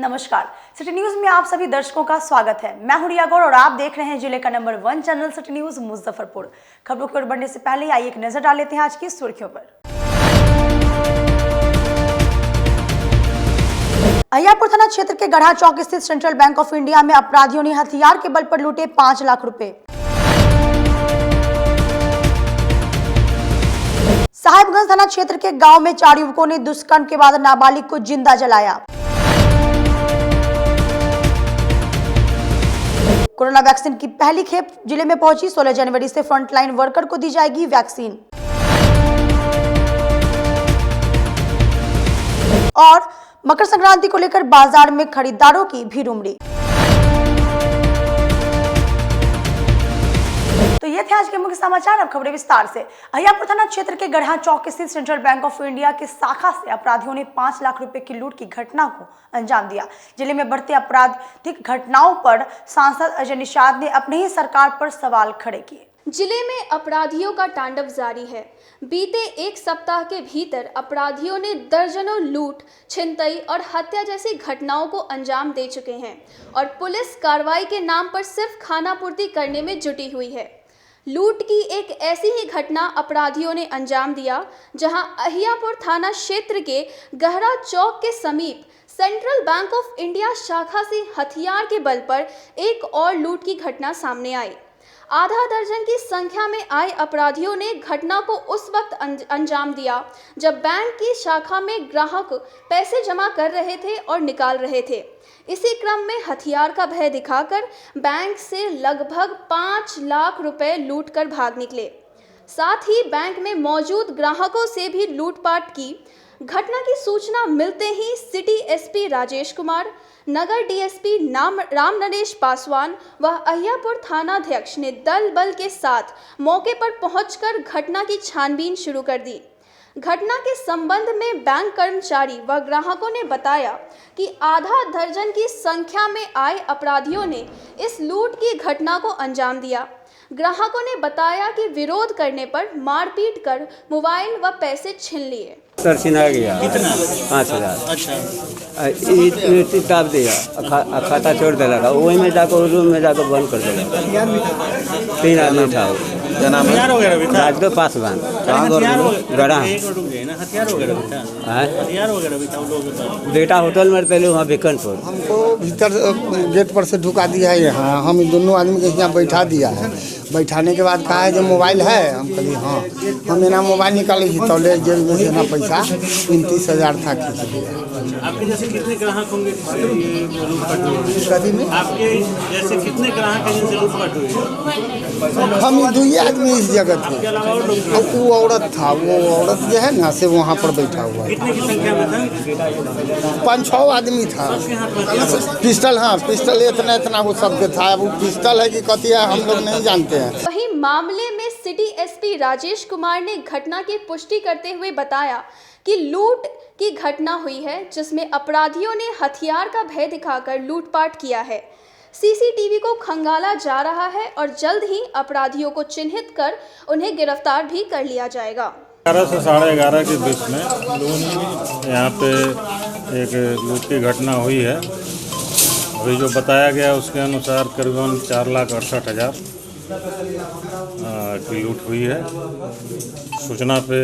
नमस्कार, city news में आप सभी दर्शकों का स्वागत है। मैं हूं रिया गौड़ और आप देख रहे हैं जिले का number 1 channel city news Muzaffarpur. खबरों की ओर बढ़ने से पहले आइए एक नजर डाल लेते हैं आज की सुर्खियों पर। अहियापुर थाना क्षेत्र के गढ़ा चौक स्थित सेंट्रल बैंक ऑफ इंडिया में अपराधियों ने हथियार के बल पर लूटे 5 लाख रुपए। साहिबगंज थाना क्षेत्र के गांव में 4 युवकों ने दुष्कर्म के बाद नाबालिग को जिंदा जलाया। कोरोना वैक्सीन की पहली खेप जिले में पहुंची। 16 जनवरी से फ्रंटलाइन वर्कर को दी जाएगी वैक्सीन। और मकर संक्रांति को लेकर बाजार में खरीदारों की भीड़ उमड़ी। तो ये थे आज के मुख्य समाचार। अब खबरें विस्तार से। अहियापुर थाना क्षेत्र के गढ़ा चौक स्थित सेंट्रल बैंक ऑफ इंडिया के शाखा से अपराधियों ने 5 लाख रुपए की लूट की घटना को अंजाम दिया। जिले में बढ़ते आपराधिक घटनाओं पर सांसद अजय निषाद ने अपने ही सरकार पर सवाल खड़े किए। जिले में अपराधियों का तांडव जारी है। बीते एक सप्ताह के भीतर अपराधियों ने दर्जनों लूट, छिनतई और हत्या जैसी घटनाओं को अंजाम दे चुके हैं और पुलिस कार्रवाई के नाम पर सिर्फ खानापूर्ति करने में जुटी हुई है। लूट की एक ऐसी ही घटना अपराधियों ने अंजाम दिया, जहां अहियापुर थाना क्षेत्र के गहरा चौक के समीप सेंट्रल बैंक ऑफ इंडिया शाखा से हथियार के बल पर एक और लूट की घटना सामने आई। आधा दर्जन की संख्या में आए अपराधियों ने घटना को उस वक्त अंजाम दिया जब बैंक की शाखा में ग्राहक पैसे जमा कर रहे थे और निकाल रहे थे। इसी क्रम में हथियार का भय दिखाकर बैंक से लगभग 5 लाख रुपए लूट कर भाग निकले। साथ ही बैंक में मौजूद ग्राहकों से भी लूटपाट की। घटना की सूचना मिलते ही सिटी एसपी राजेश कुमार, नगर डीएसपी राम नरेश पासवान व अहियापुर थानाध्यक्ष ने दल बल के साथ मौके पर पहुंचकर घटना की छानबीन शुरू कर दी। घटना के संबंध में बैंक कर्मचारी व ग्राहकों ने बताया कि आधा दर्जन की संख्या में आए अपराधियों ने इस लूट की घटना को अंजाम दिया। ग्राहकों ने बताया कि विरोध करने पर मारपीट कर मोबाइल व पैसे छीन लिए। सर छिना गया। कितना? 5,000। अच्छा। किताब दिया, खाता छोड़ देगा, वही में जाकर रूम में जाकर बंद कर देगा। 3 आदमी था। हथियार वगैरह भी था? राजगढ़ पासवान। गड़ा हथियार वगैरह भी था? हथियार वगैरह भी था उन लोगों के पास? बेटा होटल में रहते वहाँ बिकनपुर। हमको भीतर गेट पर से ढुका दिया है। यहाँ हम दोनों आदमी के यहाँ बैठा दिया है। बैठाने के बाद कहा है जो मोबाइल है, हम कही हाँ। हम ना मोबाइल निकाले थी तो ले जेब में से ना पैसा 35,000 था खींच दिया। आपके जैसे कितने ग्राहक होंगे कभी में? आपके जैसे कितने ग्राहक हैं जिनसे लूटपाट हुई? हम 2 आदमी इस जगह थे। अब वो औरत था, वो औरत जो है ना से वहाँ पर बैठा हुआ है। कितने की संख्या में था? 5-6 आदमी था। पिस्टल, हाँ पिस्टल इतना वो सबके था। अब वो पिस्टल है कि कथी है हम लोग नहीं जानते हैं। वहीं मामले में सिटी एसपी राजेश कुमार ने घटना की पुष्टि करते हुए बताया कि लूट की घटना हुई है जिसमें अपराधियों ने हथियार का भय दिखाकर लूटपाट किया है। सीसीटीवी को खंगाला जा रहा है और जल्द ही अपराधियों को चिन्हित कर उन्हें गिरफ्तार भी कर लिया जाएगा। 11 से 11:30 के बीच में यहाँ पे एक लूट की घटना हुई है। अभी जो बताया गया उसके अनुसार करीबन 4,68,000 की लूट हुई है। सूचना पे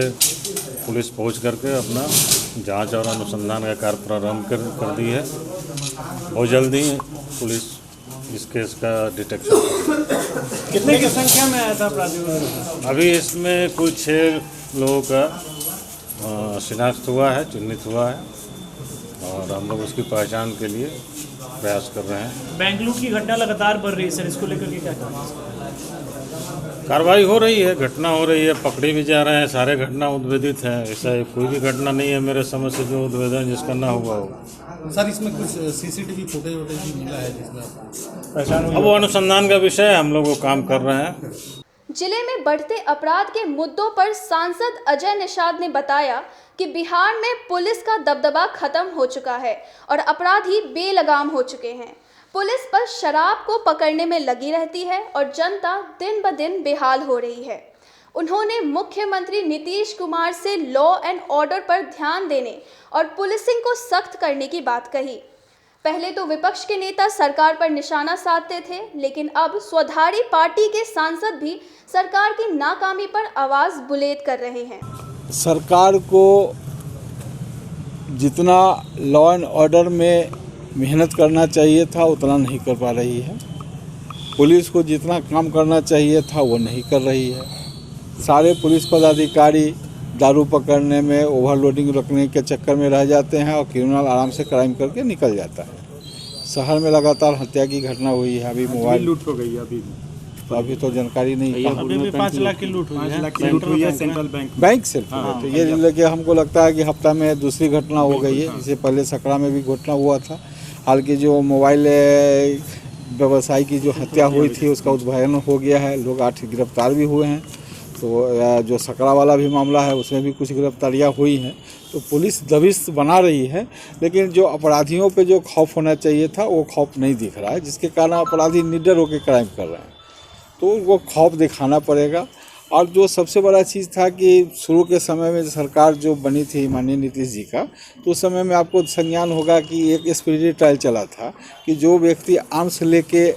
पुलिस पहुंच करके अपना जांच और अनुसंधान का कार्य प्रारंभ कर दी है। बहुत जल्दी पुलिस इस केस का डिटेक्शन। कितने की संख्या में आया था अपराधियों? अभी इसमें कुछ 6 लोगों का शिनाख्त हुआ है, चिन्हित हुआ है और हम लोग उसकी पहचान के लिए प्रयास कर रहे हैं। बैंक लूट की घटना लगातार बढ़ रही है सर, इसको लेकर के क्या कार्रवाई हो रही है, घटना हो रही है, पकड़े भी जा रहे हैं। सारे घटना उद्भेदित हैं। ऐसा कोई भी घटना नहीं है मेरे समझ से जो उद्भेदन जिसका ना हुआ हो। सर इसमें कुछ सीसीटीवी फुटेज भी मिला है जिसमें पहचान? अब वो अनुसंधान का विषय है, हम लोग वो काम कर रहे हैं। जिले में बढ़ते अपराध के मुद्दों पर सांसद अजय निषाद ने बताया कि बिहार में पुलिस का दबदबा खत्म हो चुका है और अपराधी बेलगाम हो चुके हैं। पुलिस बस शराब को पकड़ने में लगी रहती है और जनता दिन ब दिन बेहाल हो रही है। उन्होंने मुख्यमंत्री नीतीश कुमार से लॉ एंड ऑर्डर पर ध्यान देने और पुलिसिंग को सख्त करने की बात कही। पहले तो विपक्ष के नेता सरकार पर निशाना साधते थे, लेकिन अब स्वधारी पार्टी के सांसद भी सरकार की नाकामी पर आवाज़ बुलंद कर रहे हैं। सरकार को जितना लॉ एंड ऑर्डर में मेहनत करना चाहिए था उतना नहीं कर पा रही है। पुलिस को जितना काम करना चाहिए था वो नहीं कर रही है। सारे पुलिस पदाधिकारी दारू पकड़ने में, ओवरलोडिंग रखने के चक्कर में रह जाते हैं और क्रिमिनल आराम से क्राइम करके निकल जाता है। शहर में लगातार हत्या की घटना हुई है। अभी मोबाइल लूट हो गई अभी तो जानकारी नहीं। अभी भी 5 लाख की लूट हुई है सेंट्रल बैंक से। तो ये लेके हमको लगता है कि हफ्ता में दूसरी घटना हो गई है। इससे पहले सकरा में भी घटना हुआ था। हाल की जो मोबाइल व्यवसायी की जो हत्या हुई थी उसका उद्भयन हो गया है। लोग 8 गिरफ्तार भी हुए हैं। तो जो सकरा वाला भी मामला है उसमें भी कुछ गिरफ्तारियाँ हुई हैं। तो पुलिस दबिश बना रही है, लेकिन जो अपराधियों पे जो खौफ होना चाहिए था वो खौफ नहीं दिख रहा है, जिसके कारण अपराधी निडर होकर क्राइम कर रहे हैं। तो वो खौफ दिखाना पड़ेगा। और जो सबसे बड़ा चीज़ था कि शुरू के समय में सरकार जो बनी थी माननीय नीतीश जी का, तो उस समय में आपको संज्ञान होगा कि एक स्पीडी ट्रायल चला था कि जो व्यक्ति आर्म्स लेके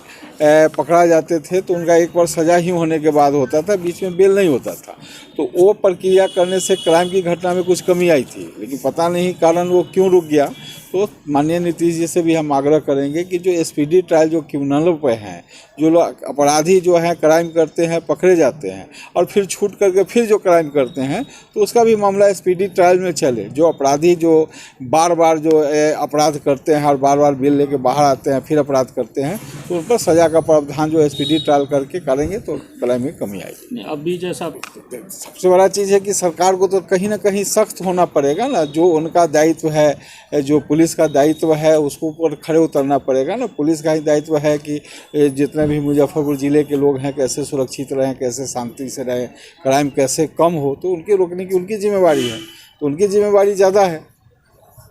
पकड़ा जाते थे तो उनका एक बार सज़ा ही होने के बाद होता था, बीच में बेल नहीं होता था। तो वो प्रक्रिया करने से क्राइम की घटना में कुछ कमी आई थी, लेकिन पता नहीं कारण वो क्यों रुक गया। तो माननीय नीतीश जी से भी हम आग्रह करेंगे कि जो स्पीडी ट्रायल जो क्रिमिनलों पे हैं, जो लोग अपराधी जो हैं क्राइम करते हैं पकड़े जाते हैं और फिर छूट करके फिर जो क्राइम करते हैं, तो उसका भी मामला स्पीडी ट्रायल में चले। जो अपराधी जो बार बार जो अपराध करते हैं और बार बार बेल लेके बाहर आते हैं फिर अपराध करते हैं, तो उन पर सज़ा का प्रावधान जो स्पीडी ट्रायल करके करेंगे तो क्राइम में कमी आएगी। अभी जैसा सबसे बड़ा चीज़ है कि सरकार को तो कहीं ना कहीं सख्त होना पड़ेगा ना। जो उनका दायित्व है, जो पुलिस का दायित्व है, उसको ऊपर खड़े उतरना पड़ेगा ना। पुलिस का ही दायित्व है कि जितने भी मुजफ्फरपुर ज़िले के लोग हैं कैसे सुरक्षित रहें, कैसे शांति से रहें, क्राइम कैसे कम हो, तो उनके रोकने की उनकी जिम्मेवारी है। तो उनकी जिम्मेवारी ज़्यादा है।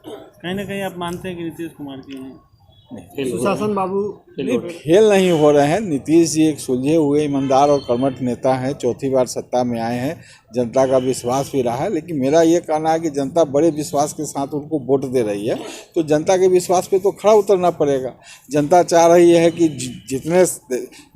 कहीं ना कहीं आप मानते हैं कि नीतीश कुमार की हैं सुशासन बाबू फेल नहीं हो रहे हैं। नीतीश जी एक सुलझे हुए ईमानदार और कर्मठ नेता हैं, चौथी बार सत्ता में आए हैं, जनता का विश्वास भी रहा है। लेकिन मेरा ये कहना है कि जनता बड़े विश्वास के साथ उनको वोट दे रही है, तो जनता के विश्वास पे तो खड़ा उतरना पड़ेगा। जनता चाह रही है कि जितने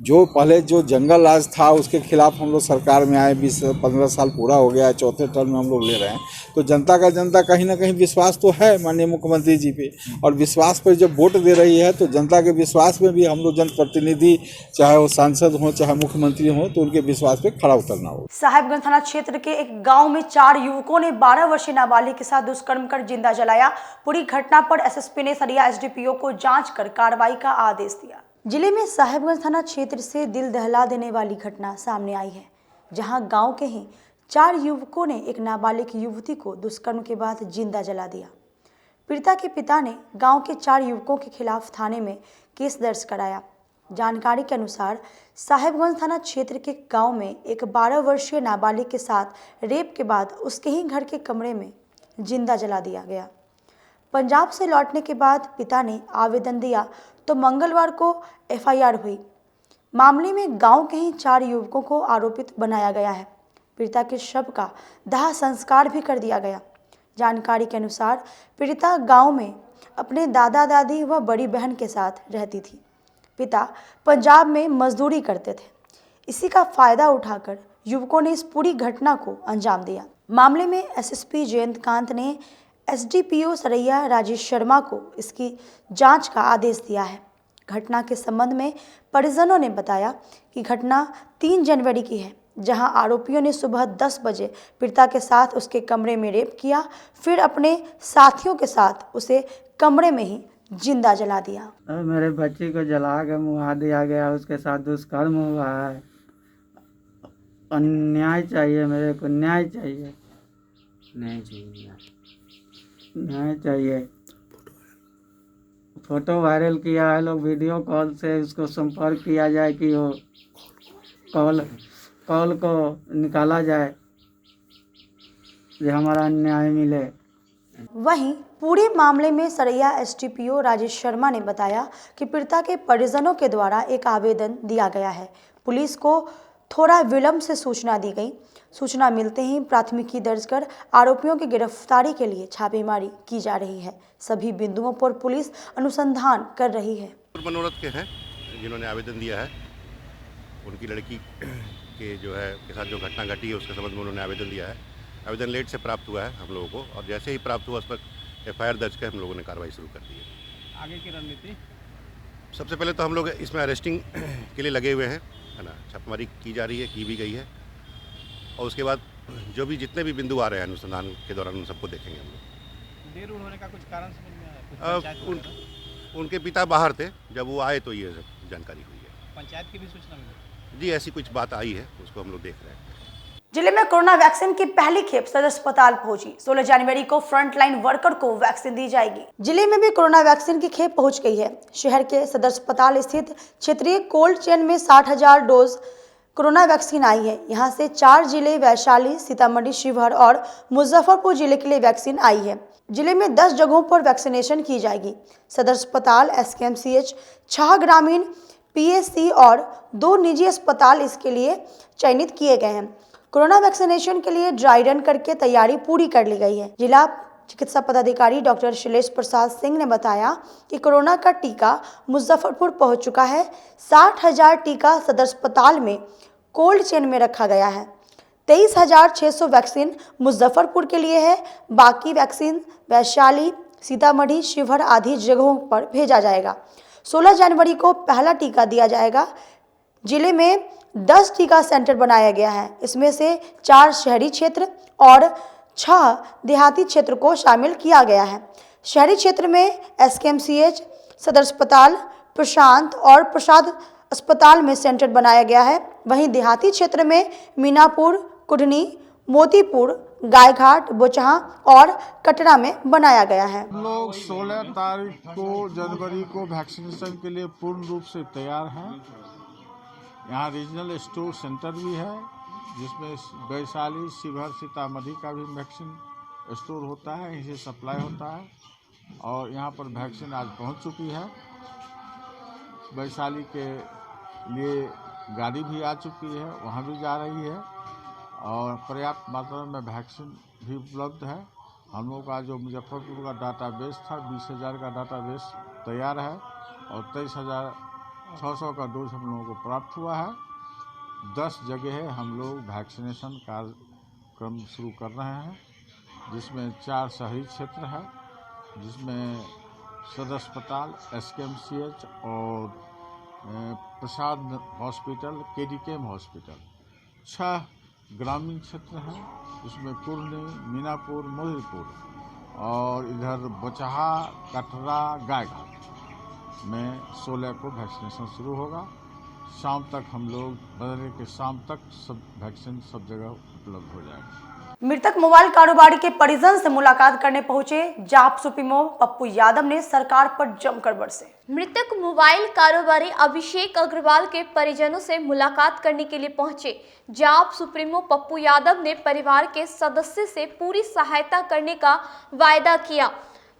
जो पहले जो जंगल राज था उसके खिलाफ हम लोग सरकार में आए, 20-15 साल पूरा हो गया है, चौथे टर्म में हम लोग ले रहे हैं। तो जनता कहीं ना कहीं विश्वास तो है माननीय मुख्यमंत्री जी पे, और विश्वास पर जब वोट दे रही है तो जनता के विश्वास में भी हम लोग जनप्रतिनिधि, चाहे वो सांसद हों चाहे मुख्यमंत्री हों, तो उनके विश्वास पे खड़ा उतरना होगा। साहेबगंज थाना क्षेत्र के एक गांव में 4 युवकों ने 12 वर्षीय नाबालिग के साथ दुष्कर्म कर जिंदा जलाया। पूरी घटना पर एसएसपी ने सरिया एसडीपीओ को जांच कर कार्रवाई का आदेश दिया। जिले में साहेबगंज थाना क्षेत्र से दिल दहला देने वाली घटना सामने आई है, जहां गांव के ही 4 युवकों ने एक नाबालिग युवती को दुष्कर्म के बाद जिंदा जला दिया। पीड़िता के पिता ने गांव के 4 युवकों के खिलाफ थाने में केस दर्ज कराया। जानकारी के अनुसार साहेबगंज थाना क्षेत्र के गांव में एक 12 वर्षीय नाबालिग के साथ रेप के बाद उसके ही घर के कमरे में जिंदा जला दिया गया। पंजाब से लौटने के बाद पिता ने आवेदन दिया तो मंगलवार को एफआईआर हुई। मामले में गांव के ही 4 युवकों को आरोपित बनाया गया है। पीड़िता के शव का दाह संस्कार भी कर दिया गया। जानकारी के अनुसार पीड़िता गांव में अपने दादा दादी व बड़ी बहन के साथ रहती थी। पिता पंजाब में मजदूरी करते थे। इसी का फायदा उठाकर युवकों ने इस पूरी घटना को अंजाम दिया। मामले में एसएसपी जयंतकांत ने एसडीपीओ सरैया राजेश शर्मा को इसकी जांच का आदेश दिया है। घटना के संबंध में परिजनों ने बताया कि घटना 3 जनवरी की है, जहां आरोपियों ने सुबह 10 बजे पीड़िता के साथ उसके कमरे में रेप किया, फिर अपने साथियों के साथ उसे कमरे में ही जिंदा जला दिया। मेरे बच्चे को जला के मुआ दिया गया, उसके साथ दुष्कर्म हुआ है। अन्याय चाहिए, मेरे को न्याय चाहिए, न्याय चाहिए। फोटो वायरल किया है लोग, वीडियो कॉल से उसको संपर्क किया जाए कि वो कॉल को निकाला जाए, जो हमारा न्याय मिले। वहीं पूरे मामले में सरैया एसडीपीओ राजेश शर्मा ने बताया कि पीड़िता के परिजनों के द्वारा एक आवेदन दिया गया है। पुलिस को थोड़ा विलंब से सूचना दी गई। सूचना मिलते ही प्राथमिकी दर्ज कर आरोपियों की गिरफ्तारी के लिए छापेमारी की जा रही है। सभी बिंदुओं पर पुलिस अनुसंधान कर रही है। मनोरथ के हैं जिन्होंने आवेदन दिया है, उनकी लड़की के के साथ जो घटना घटी है उसके संबंध में उन्होंने आवेदन दिया है। आवेदन लेट से प्राप्त हुआ है हम लोगों को, और जैसे ही प्राप्त हुआ उस पर FIR दर्ज कर हम लोगों ने कार्रवाई शुरू कर दी है। आगे की रणनीति सबसे पहले तो हम लोग इसमें अरेस्टिंग के लिए लगे हुए हैं, है ना। छापेमारी की जा रही है, की भी गई है, और उसके बाद जो भी जितने भी बिंदु आ रहे हैं अनुसंधान के दौरान उन सबको देखेंगे हम लोग। देर होने का कुछ कारण समझ में आया? उनके पिता बाहर थे, जब वो आए तो ये जानकारी हुई है। पंचायत की भी सूचना मिली? जी, ऐसी कुछ बात आई है, उसको हम लोग देख रहे हैं। जिले में कोरोना वैक्सीन की पहली खेप सदर अस्पताल पहुंची। 16 जनवरी को फ्रंटलाइन वर्कर को वैक्सीन दी जाएगी। जिले में भी कोरोना वैक्सीन की खेप पहुंच गई है। शहर के सदर अस्पताल स्थित क्षेत्रीय कोल्ड चेन में 60,000 डोज कोरोना वैक्सीन आई है। यहां से 4 जिले वैशाली, सीतामढ़ी, शिवहर और मुजफ्फरपुर जिले के लिए वैक्सीन आई है। जिले में 10 जगहों पर वैक्सीनेशन की जाएगी। सदर अस्पताल, SKMCH, 6 ग्रामीण PSC और 2 निजी अस्पताल इसके लिए चयनित किए गए हैं। कोरोना वैक्सीनेशन के लिए ड्राई रन करके तैयारी पूरी कर ली गई है। जिला चिकित्सा पदाधिकारी डॉक्टर शैलेश प्रसाद सिंह ने बताया कि कोरोना का टीका मुजफ्फरपुर पहुंच चुका है। 60,000 टीका सदर अस्पताल में कोल्ड चेन में रखा गया है। 23,600 वैक्सीन मुजफ्फरपुर के लिए है। बाकी वैक्सीन वैशाली, सीतामढ़ी, शिवहर आदि जगहों पर भेजा जाएगा। 16 जनवरी को पहला टीका दिया जाएगा। जिले में 10 टीका सेंटर बनाया गया है। इसमें से 4 शहरी क्षेत्र और 6 देहाती क्षेत्र को शामिल किया गया है। शहरी क्षेत्र में SKMCH, सदर अस्पताल, प्रशांत और प्रसाद अस्पताल में सेंटर बनाया गया है। वहीं देहाती क्षेत्र में मीनापुर, कुढ़नी, मोतीपुर, गायघाट, बोचहा और कटरा में बनाया गया है। हम लोग 16 तारीख को जनवरी को वैक्सीनेशन के लिए पूर्ण रूप से तैयार हैं। यहाँ रीजनल स्टोर सेंटर भी है, जिसमें वैशाली, शिवहर, सीतामढ़ी का भी वैक्सीन स्टोर होता है, इसे सप्लाई होता है। और यहाँ पर वैक्सीन आज पहुँच चुकी है। वैशाली के लिए गाड़ी भी आ चुकी है, वहाँ भी जा रही है, और पर्याप्त मात्रा में वैक्सीन भी उपलब्ध है। हम लोग का जो मुजफ्फरपुर का डाटाबेस था, 20,000 का डाटाबेस तैयार है, और 23,600 का डोज हम लोगों को प्राप्त हुआ है। 10 जगह हम लोग वैक्सीनेशन कार्यक्रम शुरू कर रहे हैं, जिसमें 4 शहरी क्षेत्र है, जिसमें सदर अस्पताल, SKMCH और प्रसाद हॉस्पिटल, KDKM हॉस्पिटल। 6 ग्रामीण क्षेत्र हैं, जिसमें कुर्नी, मीनापुर, मोतीपुर और इधर बोचहा, कटरा, गायघाट में 16 को वैक्सीनेशन शुरू होगा। शाम तक हम लोग बदले के शाम तक सब वैक्सीन सब जगह उपलब्ध हो जाएगा। मृतक मोबाइल कारोबारी के परिजन से मुलाकात करने पहुंचे जाप सुप्रीमो पप्पू यादव ने सरकार पर जमकर बरसे। मृतक मोबाइल कारोबारी अभिषेक अग्रवाल के परिजनों से मुलाकात करने के लिए पहुंचे जाप सुप्रीमो पप्पू यादव ने परिवार के सदस्य से पूरी सहायता करने का वायदा किया।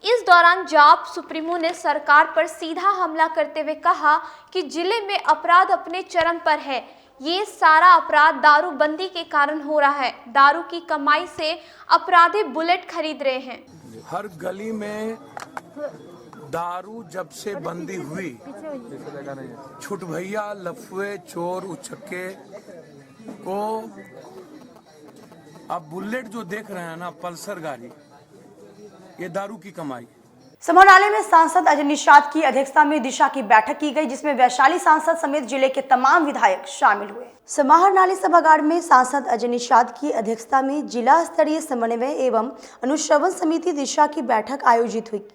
इस दौरान जाप सुप्रीमो ने सरकार पर सीधा हमला करते हुए कहा कि जिले में अपराध अपने चरम पर है। ये सारा अपराध दारूबंदी के कारण हो रहा है। दारू की कमाई से अपराधी बुलेट खरीद रहे हैं। हर गली में दारू जब से बंदी हुई, छुट भैया, लफुए, चोर, उचक्के को अब बुलेट जो देख रहे हैं ना, पल्सर गाड़ी, ये दारू की कमाई। समाहरणालय में सांसद अजय निषाद की अध्यक्षता में दिशा की बैठक की गई, जिसमें वैशाली सांसद समेत जिले के तमाम विधायक शामिल हुए। समाहरणालय सभागार में सांसद अजय निषाद की अध्यक्षता में जिला स्तरीय समन्वय एवं अनुश्रवण समिति दिशा की बैठक आयोजित हुई,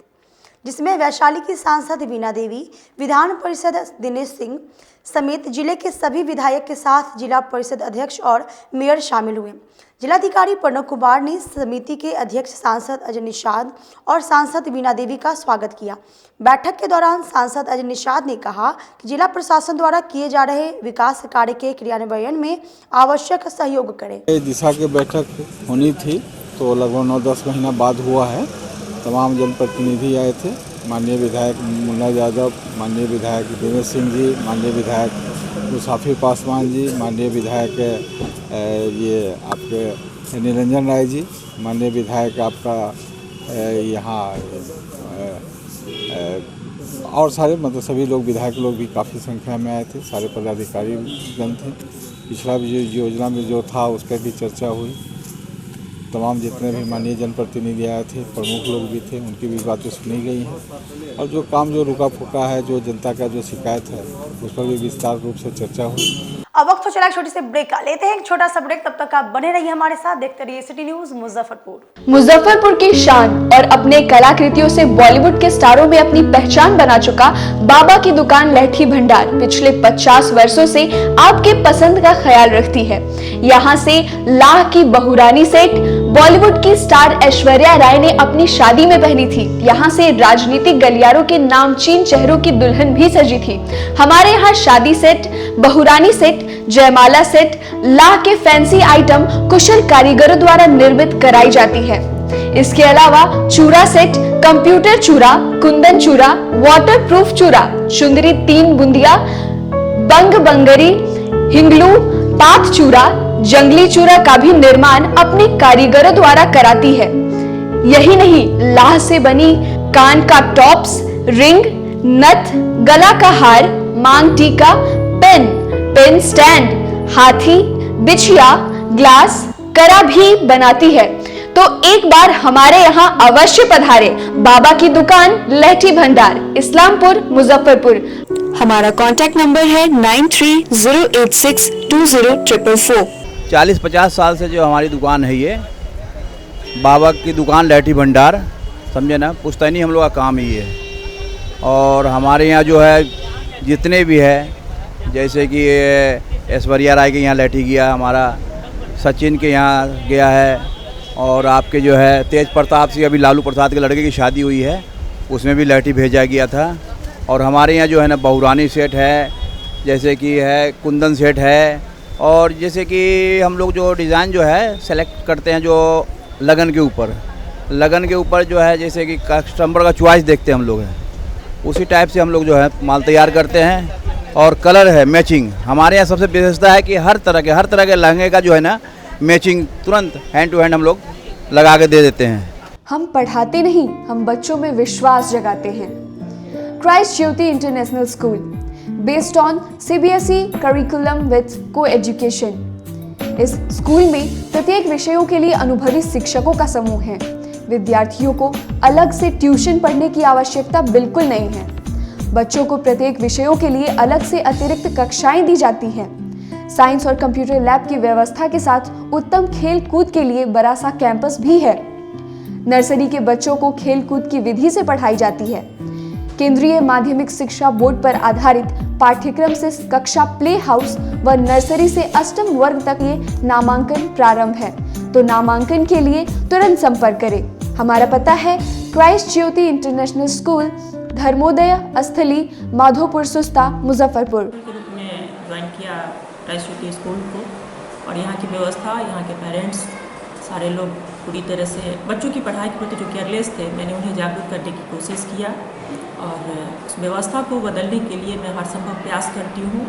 जिसमें वैशाली की सांसद वीणा देवी, विधान परिषद दिनेश सिंह समेत जिले के सभी विधायक के साथ जिला परिषद अध्यक्ष और मेयर शामिल हुए। जिलाधिकारी प्रणव कुमार ने समिति के अध्यक्ष सांसद अजय निषाद और सांसद वीणा देवी का स्वागत किया। बैठक के दौरान सांसद अजय निषाद ने कहा कि जिला प्रशासन द्वारा किए जा रहे विकास कार्य के क्रियान्वयन में आवश्यक सहयोग करें। दिशा की बैठक होनी थी, तो लगभग 9-10 महीना बाद हुआ है। तमाम जनप्रतिनिधि आए थे, माननीय विधायक मुन्ना यादव, माननीय विधायक दिनेश सिंह जी, माननीय विधायक मुसाफिर पासवान जी, माननीय विधायक ये आपके निरंजन राय जी, माननीय विधायक आपका यहाँ और सारे मतलब सभी लोग विधायक लोग भी काफ़ी संख्या में आए थे, सारे पदाधिकारी गण थे। पिछला भी जो योजना में जो था उस पर भी चर्चा हुई। तमाम जितने भी माननीय जनप्रतिनिधि आए थे, प्रमुख लोग भी थे, उनकी भी बातें सुनी गई हैं और जो काम जो रुका फुका है, जो जनता का जो शिकायत है, उस पर भी विस्तार रूप से चर्चा हुई। अब वक्त हो चला एक छोटी सी ब्रेक का, लेते हैं एक छोटा सा ब्रेक। तब तक आप बने रहिए हमारे साथ, देखते रहिए सिटी न्यूज मुजफ्फरपुर। मुजफ्फरपुर की शान और अपने कलाकृतियों से बॉलीवुड के स्टारों में अपनी पहचान बना चुका बाबा की दुकान लहठी भंडार पिछले 50 वर्षों से आपके पसंद का ख्याल रखती है। यहाँ से लाह की बहुरानी सेट बॉलीवुड की स्टार ऐश्वर्या राय ने अपनी शादी में पहनी थी। यहाँ से राजनीतिक गलियारों के नामचीन चेहरों की दुल्हन भी सजी थी। हमारे यहाँ शादी सेट, बहुरानी सेट, जयमाला सेट, लाह के फैंसी आइटम कुशल कारीगरों द्वारा निर्मित कराई जाती है। इसके अलावा चूड़ा सेट, कंप्यूटर चूड़ा, कुंदन चूड़ा, वाटरप्रूफ चूड़ा, चुंदरी 3 बुंदिया, बंग बंगरी, हिंगलू, पात चूड़ा, जंगली चूड़ा का भी निर्माण अपने कारीगरों द्वारा कराती है। यही नहीं, लाह से बनी कान का टॉप्स, रिंग, नथ, गला का हार, मांग टीका, पेन स्टैंड, हाथी, बिछिया, ग्लास, करा भी बनाती है। तो एक बार हमारे यहाँ अवश्य पधारे। बाबा की दुकान लहठी भंडार, इस्लामपुर, मुजफ्फरपुर। हमारा कांटेक्ट नंबर है 9308620444। 40-50 साल से जो हमारी दुकान है, ये बाबा की दुकान लहठी भंडार, समझे ना, पुश्तैनी हम लोग का काम ही है। और हमारे यहाँ जो है जितने भी है, जैसे कि ऐश्वर्या राय के यहाँ लहठी गया, हमारा सचिन के यहाँ गया है, और आपके जो है तेज प्रताप सिंह, अभी लालू प्रसाद के लड़के की शादी हुई है, उसमें भी लहठी भेजा गया था। और हमारे यहाँ जो है ना बहुरानी सेट है, जैसे कि है कुंदन सेट है, और जैसे कि हम लोग जो डिज़ाइन जो है सेलेक्ट करते हैं जो लगन के ऊपर जो है, जैसे कि कस्टमर का चॉइस देखते हैं हम लोग हैं, उसी टाइप से हम लोग जो है माल तैयार करते हैं। और कलर है मैचिंग, हमारे यहाँ सबसे विशेषता है कि हर तरह के लहंगे का जो है ना मैचिंग तुरंत हैंड टू हैंड हम लोग लगा के दे देते हैं। हम पढ़ाते नहीं, हम बच्चों में विश्वास जगाते हैं। Christ Jyoti International School, based on CBSE curriculum with co-education. इस स्कूल में प्रत्येक विषयों के लिए अनुभवी शिक्षकों का समूह है। विद्यार्थियों को अलग से ट्यूशन पढ़ने की आवश्यकता बिल्कुल नहीं है। बच्चों को प्रत्येक विषयों के लिए अलग से अतिरिक्त कक्षाएं दी जाती हैं। साइंस और कंप्यूटर लैब की व्यवस्था के साथ उत्तम खेल कूद के लिए बड़ा सा कैंपस भी है। नर्सरी के बच्चों को खेल कूद की विधि से पढ़ाई जाती है। केंद्रीय माध्यमिक शिक्षा बोर्ड पर आधारित पाठ्यक्रम से कक्षा प्ले हाउस व नर्सरी से अष्टम वर्ग तक ये नामांकन प्रारंभ है। तो नामांकन के लिए तुरंत संपर्क करें। हमारा पता है Christ Jyoti International school, Dharmodaya स्थली, माधोपुर सुस्ता, मुजफ्फरपुर। के रूप में ज्वाइन किया क्राइस्ट ज्योति स्कूल को, और यहाँ की व्यवस्था, यहाँ के पेरेंट्स सारे लोग पूरी तरह से बच्चों की पढ़ाई के प्रति जो केयरलेस थे, मैंने उन्हें जागरूक करने की कोशिश किया और उस व्यवस्था को बदलने के लिए मैं हर संभव प्रयास करती हूँ।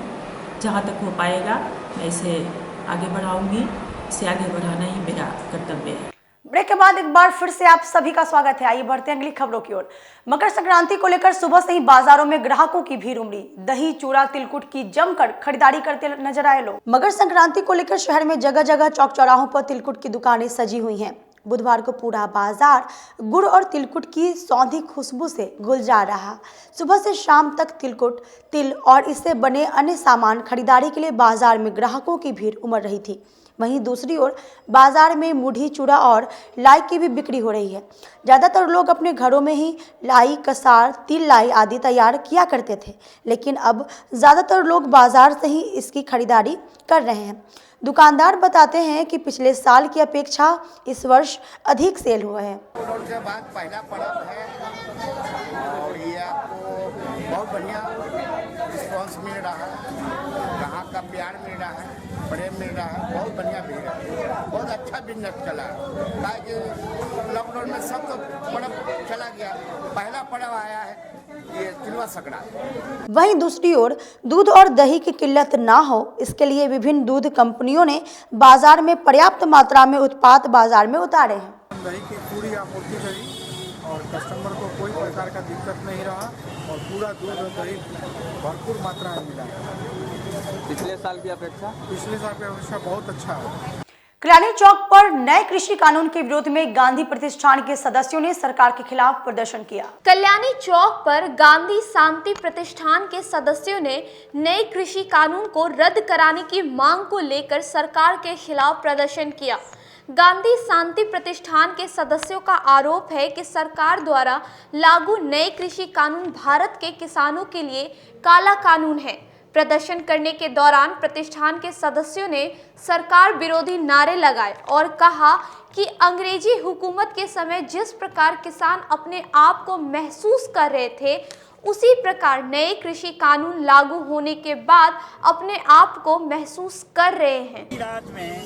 जहाँ तक हो पाएगा मैं इसे आगे बढ़ाऊँगी, इसे आगे बढ़ाना ही मेरा कर्तव्य है। ब्रेक के बाद एक बार फिर से आप सभी का स्वागत है। आइए बढ़ते हैं अगली खबरों की ओर। मकर संक्रांति को लेकर सुबह से ही बाजारों में ग्राहकों की भीड़ उमड़ी। दही, चूड़ा, तिलकुट की जमकर खरीदारी करते नजर आए लोग। मकर संक्रांति को लेकर शहर में जगह जगह चौक चौराहों पर तिलकुट की दुकानें सजी हुई हैं। बुधवार को पूरा बाजार गुड़ और तिलकुट की सौंधी खुशबू से गुलजार रहा। सुबह से शाम तक तिलकुट, तिल और इससे बने अन्य सामान खरीदारी के लिए बाजार में ग्राहकों की भीड़ उमड़ रही थी। वहीं दूसरी ओर बाजार में मुढ़ी, चूड़ा और लाई की भी बिक्री हो रही है। ज़्यादातर लोग अपने घरों में ही लाई, कसार, तिल लाई आदि तैयार किया करते थे, लेकिन अब ज़्यादातर लोग बाजार से ही इसकी खरीदारी कर रहे हैं। दुकानदार बताते हैं कि पिछले साल की अपेक्षा इस वर्ष अधिक सेल हुआ है। के बाद पहला पर्व है और ये आपको बहुत बढ़िया रिस्पॉन्स मिल रहा है, ग्राहक का प्यार मिल रहा है, प्रेम मिल रहा है, बहुत बढ़िया भीड़ है, बहुत अच्छा बिजनेस चला है। ताकि लॉकडाउन में सब तो पर्व चला गया, पहला पर्व आया है ये तिलवा सकड़ा। वहीं दूसरी ओर दूध और दही की किल्लत ना हो, इसके लिए विभिन्न दूध कंपनियों ने बाजार में पर्याप्त मात्रा में उत्पाद बाजार में उतारे हैं। दही की पूरी आपूर्ति करी और कस्टमर को कोई प्रकार का दिक्कत नहीं रहा और पूरा दूध और दही भरपूर मात्रा में मिला। पिछले साल की अपेक्षा बहुत अच्छा है। कल्याणी चौक पर नए कृषि कानून के विरोध में गांधी प्रतिष्ठान के सदस्यों ने सरकार के खिलाफ प्रदर्शन किया। कल्याणी चौक पर गांधी शांति प्रतिष्ठान के सदस्यों ने नए कृषि कानून को रद्द कराने की मांग को लेकर सरकार के खिलाफ प्रदर्शन किया। गांधी शांति प्रतिष्ठान के सदस्यों का आरोप है कि सरकार द्वारा लागू नए कृषि कानून भारत के किसानों के लिए काला कानून है। प्रदर्शन करने के दौरान प्रतिष्ठान के सदस्यों ने सरकार विरोधी नारे लगाए और कहा कि अंग्रेजी हुकूमत के समय जिस प्रकार किसान अपने आप को महसूस कर रहे थे, उसी प्रकार नए कृषि कानून लागू होने के बाद अपने आप को महसूस कर रहे हैं। रात में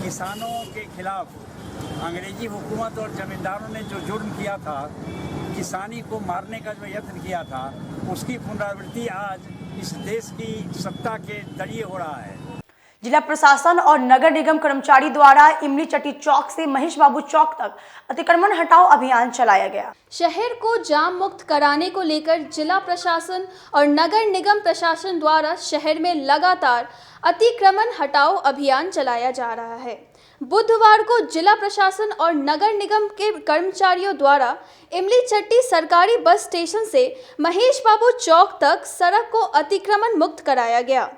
किसानों के खिलाफ अंग्रेजी हुकूमत और जमींदारों ने जो जुर्म किया था, किसानी को मारने का जो यत्न किया था, उसकी पुनरावृत्ति आज इस देश की सत्ता के जरिए हो रहा है। जिला प्रशासन और नगर निगम कर्मचारी द्वारा इमली चट्टी चौक से महेश बाबू चौक तक अतिक्रमण हटाओ अभियान चलाया गया। शहर को जाम मुक्त कराने को लेकर जिला प्रशासन और नगर निगम प्रशासन द्वारा शहर में लगातार अतिक्रमण हटाओ अभियान चलाया जा रहा है। बुधवार को जिला प्रशासन और नगर निगम के कर्मचारियों द्वारा इमली चट्टी सरकारी बस स्टेशन से महेश बाबू चौक तक सड़क को अतिक्रमण मुक्त कराया गया।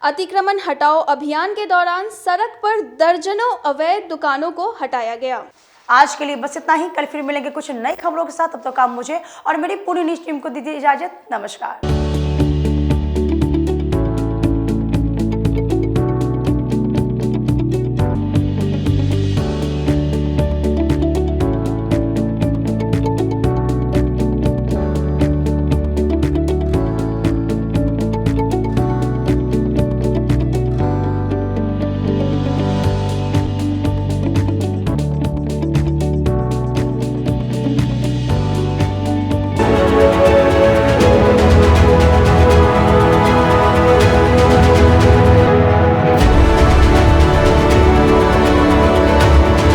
अतिक्रमण हटाओ अभियान के दौरान सड़क पर दर्जनों अवैध दुकानों को हटाया गया। आज के लिए बस इतना ही। कल फिर मिलेंगे कुछ नई खबरों के साथ। तब तक आप मुझे और मेरी पूरी न्यूज़ टीम को दीजिए इजाजत। नमस्कार।